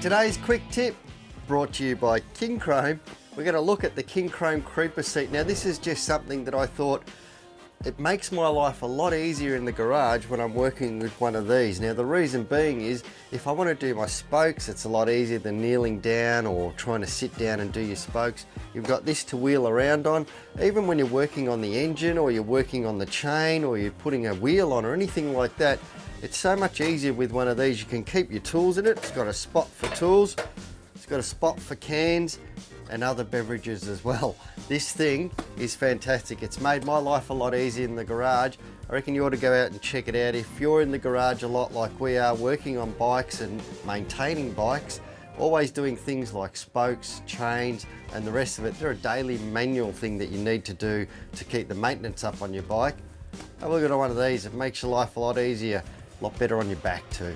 Today's quick tip brought to you by Kincrome. We're going to look at the Kincrome creeper seat. Now this is just something that I thought it makes my life a lot easier in the garage when I'm working with one of these. Now the reason being is if I want to do my spokes, it's a lot easier than kneeling down or trying to sit down and do your spokes. You've got this to wheel around on. Even when you're working on the engine or you're working on the chain or you're putting a wheel on or anything like that, it's so much easier with one of these. You can keep your tools in it. It's got a spot for tools. It's got a spot for cans and other beverages as well. This thing is fantastic. It's made my life a lot easier in the garage. I reckon you ought to go out and check it out. If you're in the garage a lot like we are, working on bikes and maintaining bikes, always doing things like spokes, chains, and the rest of it, they're a daily manual thing that you need to do to keep the maintenance up on your bike. Have a look at one of these. It makes your life a lot easier, a lot better on your back too.